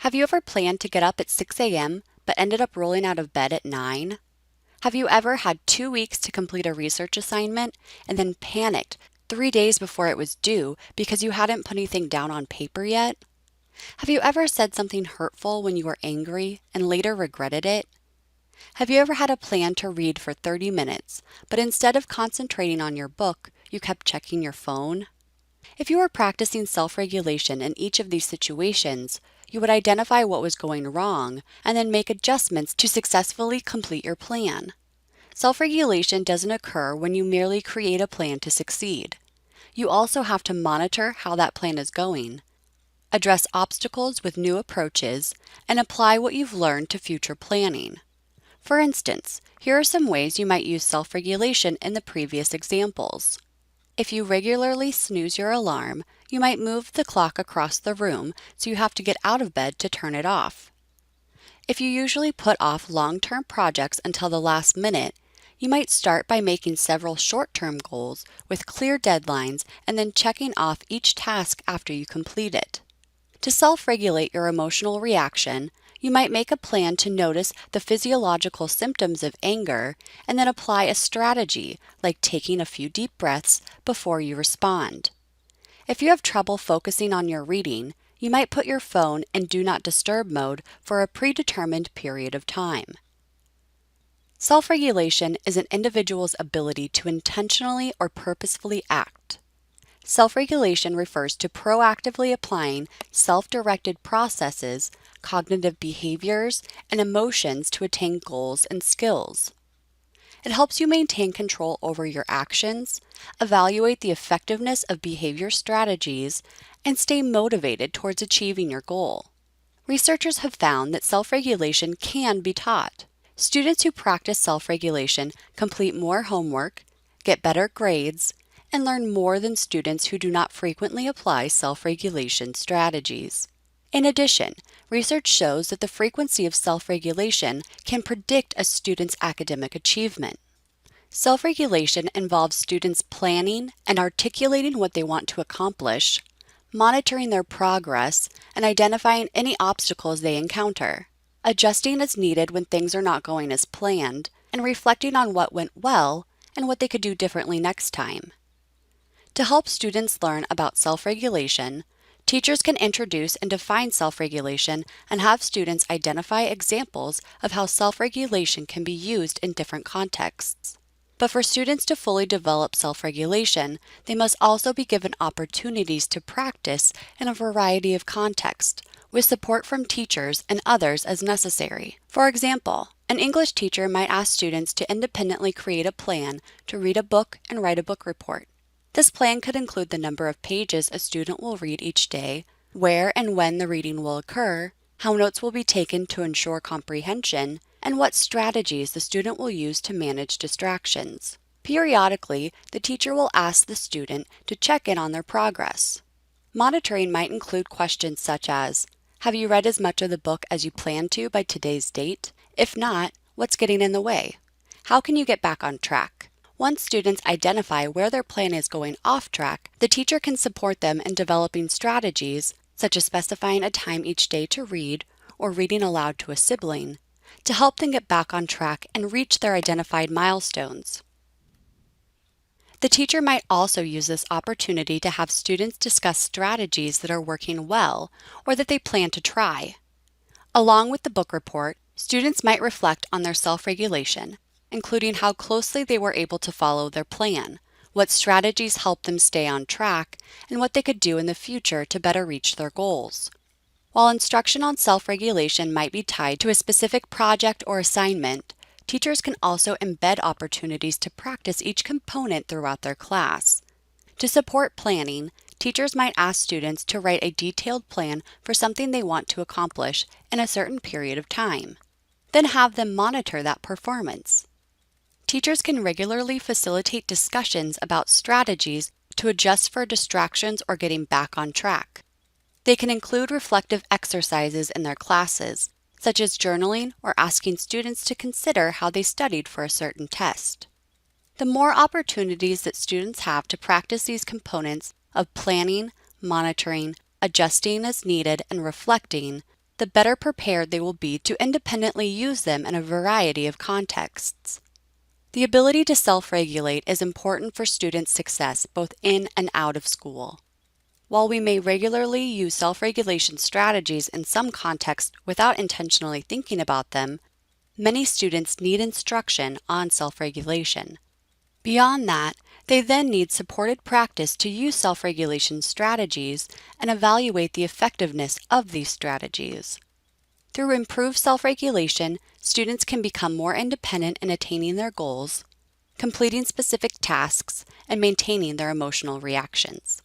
Have you ever planned to get up at 6 a.m. but ended up rolling out of bed at 9? Have you ever had 2 weeks to complete a research assignment and then panicked 3 days before it was due because you hadn't put anything down on paper yet? Have you ever said something hurtful when you were angry and later regretted it? Have you ever had a plan to read for 30 minutes, but instead of concentrating on your book, you kept checking your phone? If you were practicing self-regulation in each of these situations, you would identify what was going wrong and then make adjustments to successfully complete your plan. Self-regulation doesn't occur when you merely create a plan to succeed. You also have to monitor how that plan is going, address obstacles with new approaches, and apply what you've learned to future planning. For instance, here are some ways you might use self-regulation in the previous examples. If you regularly snooze your alarm, you might move the clock across the room so you have to get out of bed to turn it off. If you usually put off long-term projects until the last minute, you might start by making several short-term goals with clear deadlines and then checking off each task after you complete it. To self-regulate your emotional reaction, you might make a plan to notice the physiological symptoms of anger and then apply a strategy like taking a few deep breaths before you respond. If you have trouble focusing on your reading, you might put your phone in Do Not Disturb mode for a predetermined period of time. Self-regulation is an individual's ability to intentionally or purposefully act. Self-regulation refers to proactively applying self-directed processes, cognitive behaviors, and emotions to attain goals and skills. It helps you maintain control over your actions, evaluate the effectiveness of behavior strategies, and stay motivated towards achieving your goal. Researchers have found that self-regulation can be taught. Students who practice self-regulation complete more homework, get better grades, and learn more than students who do not frequently apply self-regulation strategies. In addition, research shows that the frequency of self-regulation can predict a student's academic achievement. Self-regulation involves students planning and articulating what they want to accomplish, monitoring their progress, and identifying any obstacles they encounter, adjusting as needed when things are not going as planned, and reflecting on what went well and what they could do differently next time. To help students learn about self-regulation, teachers can introduce and define self-regulation and have students identify examples of how self-regulation can be used in different contexts. But for students to fully develop self-regulation, they must also be given opportunities to practice in a variety of contexts, with support from teachers and others as necessary. For example, an English teacher might ask students to independently create a plan to read a book and write a book report. This plan could include the number of pages a student will read each day, where and when the reading will occur, how notes will be taken to ensure comprehension, and what strategies the student will use to manage distractions. Periodically, the teacher will ask the student to check in on their progress. Monitoring might include questions such as, have you read as much of the book as you planned to by today's date? If not, what's getting in the way? How can you get back on track? Once students identify where their plan is going off track, the teacher can support them in developing strategies, such as specifying a time each day to read or reading aloud to a sibling, to help them get back on track and reach their identified milestones. The teacher might also use this opportunity to have students discuss strategies that are working well or that they plan to try. Along with the book report, students might reflect on their self-regulation, including how closely they were able to follow their plan, what strategies helped them stay on track, and what they could do in the future to better reach their goals. While instruction on self-regulation might be tied to a specific project or assignment, teachers can also embed opportunities to practice each component throughout their class. To support planning, teachers might ask students to write a detailed plan for something they want to accomplish in a certain period of time, then have them monitor that performance. Teachers can regularly facilitate discussions about strategies to adjust for distractions or getting back on track. They can include reflective exercises in their classes, such as journaling or asking students to consider how they studied for a certain test. The more opportunities that students have to practice these components of planning, monitoring, adjusting as needed, and reflecting, the better prepared they will be to independently use them in a variety of contexts. The ability to self-regulate is important for students' success both in and out of school. While we may regularly use self-regulation strategies in some contexts without intentionally thinking about them, many students need instruction on self-regulation. Beyond that, they then need supported practice to use self-regulation strategies and evaluate the effectiveness of these strategies. Through improved self-regulation, students can become more independent in attaining their goals, completing specific tasks, and maintaining their emotional reactions.